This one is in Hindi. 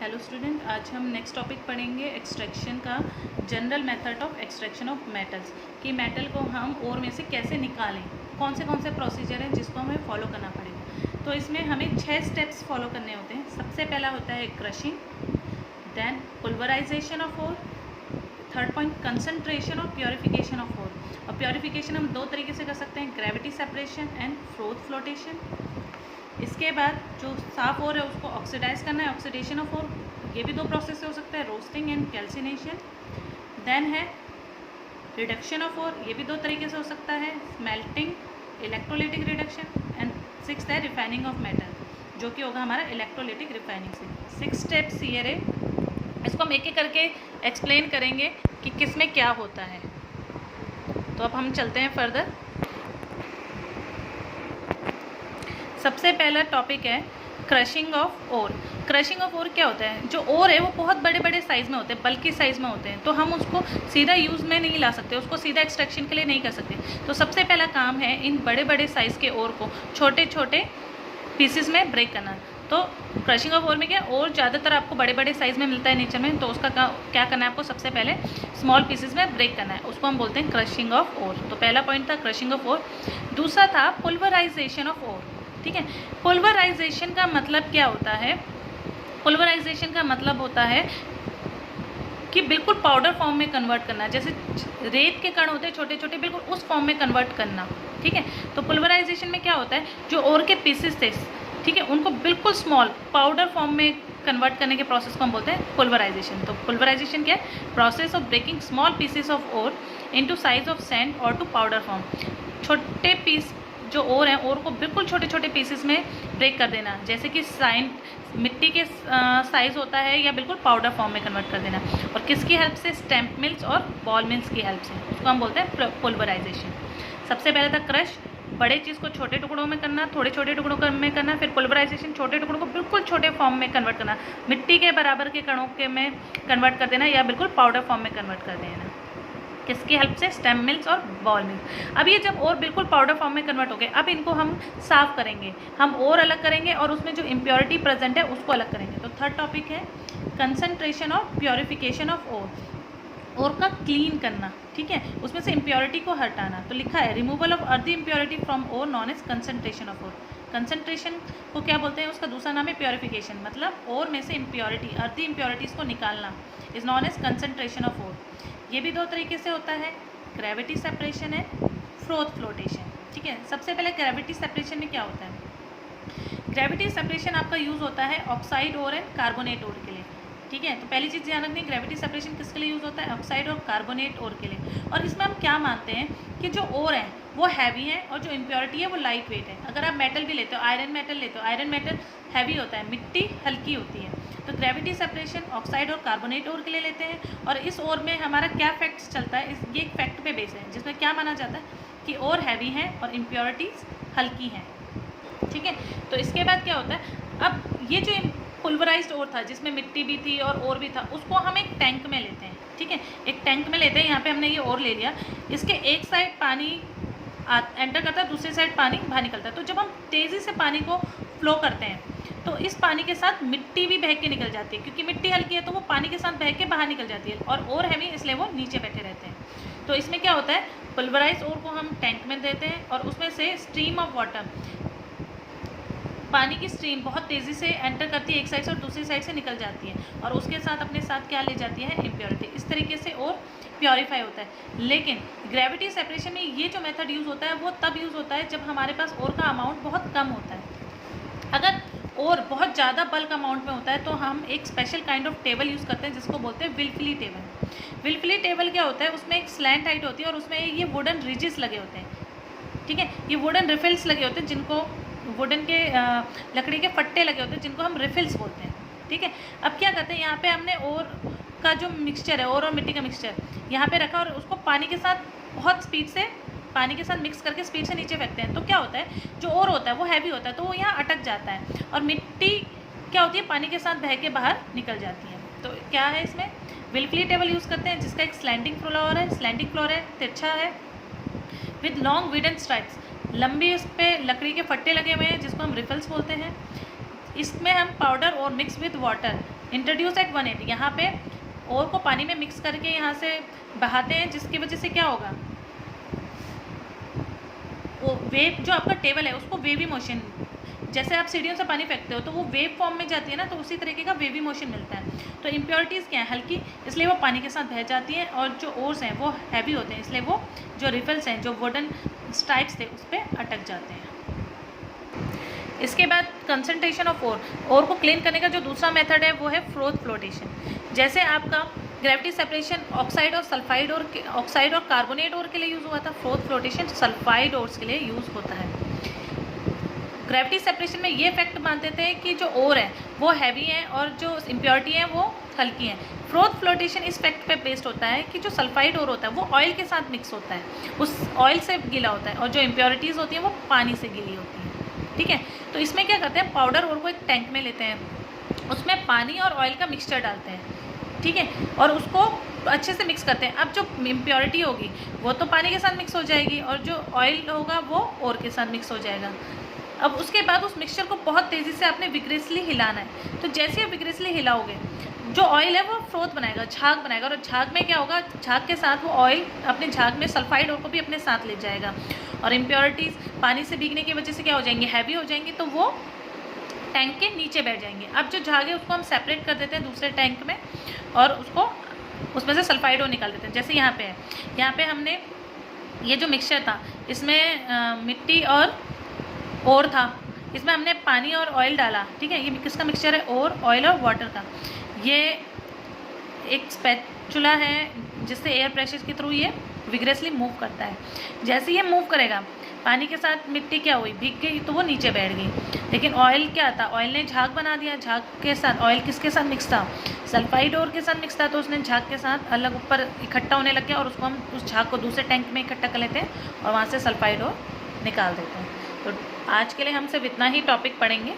हेलो स्टूडेंट, आज हम नेक्स्ट टॉपिक पढ़ेंगे एक्सट्रैक्शन का general method of extraction of metals कि मेटल को हम ओर में से कैसे निकालें, कौन से प्रोसीजर हैं जिसको हमें फॉलो करना पड़ेगा। तो इसमें हमें 6 स्टेप्स फॉलो करने होते हैं। सबसे पहला होता है crushing, then pulverisation of ore, third point concentration और प्योरिफिकेशन ऑफ ओर। और प्योरिफिकेशन हम दो तरीके से कर सकते हैं, gravity separation and froth flotation. इसके बाद जो साफ ओर है उसको ऑक्सीडाइज करना है, ऑक्सीडेशन ऑफ ओर। ये भी दो प्रोसेस से हो सकता है, रोस्टिंग एंड कैल्सिनेशन। देन है रिडक्शन ऑफ ओर, ये भी दो तरीके से हो सकता है, smelting, electrolytic reduction. And sixth है रिफाइनिंग ऑफ मेटल, जो कि होगा हमारा इलेक्ट्रोलिटिक रिफाइनिंग से। 6 स्टेप्स ये रहे। इसको हम एक एक करके एक्सप्लेन करेंगे कि किस में क्या होता है। तो अब हम चलते हैं फर्दर। सबसे पहला टॉपिक है crushing of ore. Crushing of ore क्या होता है? जो ओर है वो बहुत बड़े बड़े साइज़ में होते हैं, बल्कि साइज़ में होते हैं, तो हम उसको सीधा यूज़ में नहीं ला सकते, उसको सीधा एक्सट्रैक्शन के लिए नहीं कर सकते। तो सबसे पहला काम है इन बड़े बड़े साइज़ के ओर को छोटे छोटे पीसेस में ब्रेक करना। तो क्रशिंग ऑफ ओर में क्या, ओर ज़्यादातर आपको बड़े बड़े साइज़ में मिलता है नेचर में, तो उसका क्या करना है आपको, सबसे पहले स्मॉल पीसेस में ब्रेक करना है, उसको हम बोलते हैं क्रशिंग ऑफ ओर। तो पहला पॉइंट था क्रशिंग ऑफ ओर। दूसरा था पुल्वराइजेशन ऑफ ओर। ठीक है, पुल्वराइजेशन का मतलब क्या होता है? पुल्वराइजेशन का मतलब होता है कि बिल्कुल पाउडर फॉर्म में कन्वर्ट करना, जैसे रेत के कण होते हैं छोटे छोटे, बिल्कुल उस फॉर्म में कन्वर्ट करना। ठीक है, तो पुल्वराइजेशन में क्या होता है, जो ओर के पीसेस थे, ठीक है, उनको बिल्कुल स्मॉल पाउडर फॉर्म में कन्वर्ट करने के प्रोसेस को हम बोलते हैं पुल्वराइजेशन। तो पुल्वराइजेशन क्या है? Process of breaking small pieces of ore into size of sand और टू पाउडर फॉर्म। छोटे पीस जो ओर हैं, ओर को बिल्कुल छोटे छोटे पीसेस में ब्रेक कर देना, जैसे कि मिट्टी के साइज़ होता है, या बिल्कुल पाउडर फॉर्म में कन्वर्ट कर देना। और किसकी हेल्प से? स्टैम्प मिल्स और बॉल मिल्स की हेल्प से, उसको हम बोलते हैं पुल्वराइजेशन। सबसे पहले था क्रश, बड़े चीज़ को छोटे टुकड़ों में करना, थोड़े छोटे टुकड़ों में करना। फिर पुल्वराइजेशन, छोटे टुकड़ों को बिल्कुल छोटे फॉर्म में कन्वर्ट करना, मिट्टी के बराबर के कणों के में कन्वर्ट कर देना, या बिल्कुल पाउडर फॉर्म में कन्वर्ट कर देना। किसकी हेल्प से? स्टेम मिल्स और बॉल मिल्स। अब ये जब और बिल्कुल पाउडर फॉर्म में कन्वर्ट हो गए, अब इनको हम साफ़ करेंगे, हम और अलग करेंगे और उसमें जो इम्प्योरिटी प्रेजेंट है उसको अलग करेंगे। तो थर्ड टॉपिक है कंसंट्रेशन और प्योरिफिकेशन ऑफ ओर का क्लीन करना। ठीक है, उसमें से इम्प्योरिटी को हटाना। तो लिखा है removal of earthy impurity from ore known as concentration of ore. Concentration को क्या बोलते हैं? उसका दूसरा नाम है प्योरिफिकेशन, मतलब ओर में से इम्प्योरिटी, अर्दी इम्प्योरिटीज़ को निकालना is known as concentration of ore. ये भी दो तरीके से होता है, ग्रेविटी सेपरेशन है, फ्रोथ फ्लोटेशन। ठीक है, सबसे पहले ग्रेविटी सेपरेशन में क्या होता है? ग्रेविटी सेपरेशन आपका यूज़ होता है ऑक्साइड ओर एंड कार्बोनेट ओर के लिए। ठीक है, तो पहली चीज़ ध्यान रखनी, ग्रेविटी सेपरेशन किसके लिए यूज़ होता है? ऑक्साइड और कार्बोनेट ओर के लिए। और इसमें हम क्या मानते हैं कि जो ओर है वो हैवी है और जो इम्प्योरिटी है वो लाइट वेट है। अगर आप मेटल भी लेते हो, आयरन मेटल लेते हो, आयरन मेटल हैवी होता है, मिट्टी हल्की होती है। तो ग्रेविटी सेपरेशन ऑक्साइड और कार्बोनेट ओर के लिए लेते हैं। और इस ओर में हमारा क्या फैक्ट्स चलता है, ये एक फैक्ट पे बेस है, जिसमें क्या माना जाता है कि ओर हैवी है और इम्प्योरिटीज़ हल्की हैं। ठीक है, तो इसके बाद क्या होता है, अब ये जो पुल्वराइज्ड ओर था जिसमें मिट्टी भी थी और भी था, उसको हम एक टैंक में लेते हैं। ठीक है, एक टैंक में लेते हैं। यहाँ पे हमने ये ओर ले लिया, इसके एक साइड पानी एंटर करता है, दूसरी साइड पानी बाहर निकलता है। तो जब हम तेज़ी से पानी को फ्लो करते हैं तो इस पानी के साथ मिट्टी भी बह के निकल जाती है, क्योंकि मिट्टी हल्की है तो वो पानी के साथ बह के बाहर निकल जाती है, और ओर हैवी इसलिए वो नीचे बैठे रहते हैं। तो इसमें क्या होता है, पुल्वराइज ओर को हम टैंक में देते हैं और उसमें से स्ट्रीम ऑफ वाटर, पानी की स्ट्रीम बहुत तेज़ी से एंटर करती है एक साइड से और दूसरी साइड से निकल जाती है, और उसके साथ अपने साथ क्या ले जाती है? इम्प्योरिटी। इस तरीके से और प्योरीफाई होता है। लेकिन ग्रेविटी सेपरेशन में ये जो मेथड यूज़ होता है वो तब यूज़ होता है जब हमारे पास ओर का अमाउंट बहुत कम होता है। अगर और बहुत ज़्यादा बल्क अमाउंट में होता है तो हम एक special kind of table use करते हैं जिसको बोलते हैं विल्फली टेबल। विल्फली टेबल क्या होता है, उसमें एक स्लैंट हाइट होती है और उसमें ये वुडन रिजेस लगे होते हैं। ठीक है, ये वुडन रिफिल्स लगे होते हैं, जिनको वुडन के लकड़ी के फट्टे लगे होते हैं, जिनको हम रिफिल्स बोलते हैं। ठीक है, अब क्या करते हैं, यहाँ पे हमने ओर का जो मिक्सचर है, ओर और मिट्टी का मिक्सचर यहाँ पे रखा और उसको पानी के साथ बहुत स्पीड से, पानी के साथ मिक्स करके स्पीड से नीचे फेंकते हैं। तो क्या होता है, जो ओर होता है वो हैवी होता है तो वो यहाँ अटक जाता है, और मिट्टी क्या होती है, पानी के साथ बह के बाहर निकल जाती है। तो क्या है, इसमें विल्फली टेबल यूज़ करते हैं जिसका एक स्लैंडिंग फ्लोर है, तिरछा है, विद लॉन्ग विडन स्ट्राइप्स, लंबी उस पर लकड़ी के फट्टे लगे हुए हैं जिसको हम रिफल्स बोलते हैं। इसमें हम पाउडर और mix with water introduce at 180, यहाँ पे और को पानी में मिक्स करके यहाँ से बहाते हैं, जिसकी वजह से क्या होगा, वो वेव जो आपका टेबल है उसको वेवी मोशन, जैसे आप सीढ़ियों से पानी फेंकते हो तो वो वेव फॉर्म में जाती है ना, तो उसी तरीके का वेवी मोशन मिलता है। तो इम्प्योरिटीज़ क्या है, हल्की, इसलिए वो पानी के साथ बह जाती हैं, और जो ओर्स हैं वो हैवी होते हैं, इसलिए वो जो रिफल्स हैं, जो वुडन स्ट्राइप्स थे, उस पर अटक जाते हैं। इसके बाद कंसंट्रेशन ऑफ ओर को क्लीन करने का जो दूसरा मेथड है वो है फ्रोथ फ्लोटेशन। जैसे आपका ग्रेविटी सेपरेशन ऑक्साइड और सल्फाइड और ऑक्साइड और कार्बोनेट ओर के लिए यूज़ हुआ था, फ्रोथ फ्लोटेशन सल्फाइड ओर्स के लिए यूज़ होता है। ग्रेविटी सेपरेशन में ये फैक्ट मानते थे कि जो ओर है वो हैवी है और जो इम्प्योरिटी है वो हल्की है। फ्रोथ फ्लोटेशन इस फैक्ट पे बेस्ड होता है कि जो सल्फाइड ओर होता है वो ऑयल के साथ मिक्स होता है, उस ऑयल से गीला होता है, और जो इम्प्योरिटीज़ होती हैं वो पानी से गीली होती हैं, ठीक है। तो इसमें क्या करते हैं, पाउडर ओर को एक टैंक में लेते हैं, उसमें पानी और ऑयल का मिक्सचर डालते हैं, ठीक है, और उसको अच्छे से मिक्स करते हैं। अब जो इम्प्योरिटी होगी वो तो पानी के साथ मिक्स हो जाएगी, और जो ऑयल होगा वो ओर के साथ मिक्स हो जाएगा। अब उसके बाद उस मिक्सचर को बहुत तेज़ी से आपने विग्रेसली हिलाना है। तो जैसे आप विग्रेसली हिलाओगे, जो ऑयल है वो फ्रोथ बनाएगा, झाग बनाएगा, और झाग में क्या होगा, झाग के साथ वो ऑयल अपने झाग में सल्फाइड ओर को भी अपने साथ ले जाएगा, और इम्प्योरिटीज़ पानी से भीगने की वजह से क्या हो जाएंगी, हैवी हो जाएंगी, तो वो टैंक के नीचे बैठ जाएंगे। अब जो झाग है उसको हम सेपरेट कर देते हैं दूसरे टैंक में, और उसको उसमें से सल्फाइड ओर निकाल देते हैं। जैसे यहाँ पे है, यहाँ पे हमने ये जो मिक्सचर था इसमें मिट्टी और ओर था, इसमें हमने पानी और ऑयल डाला, ठीक है। ये किसका मिक्सचर है, ओर, ऑयल और वाटर का। ये एक स्पैचुला है जिससे एयर प्रेशर के थ्रू ये विग्रेसली मूव करता है। जैसे ये मूव करेगा, पानी के साथ मिट्टी क्या हुई, भीग गई, तो वो नीचे बैठ गई। लेकिन ऑयल क्या था, ऑयल ने झाग बना दिया, झाग के साथ ऑयल किसके साथ मिक्स था, सल्फाइड ओर के साथ मिक्स था, तो उसने झाग के साथ अलग ऊपर इकट्ठा होने लग गया, और उसको हम उस झाग को दूसरे टैंक में इकट्ठा कर लेते हैं और वहाँ से सल्फाइड ओर निकाल देते हैं। तो आज के लिए हम सिर्फ इतना ही टॉपिक पढ़ेंगे।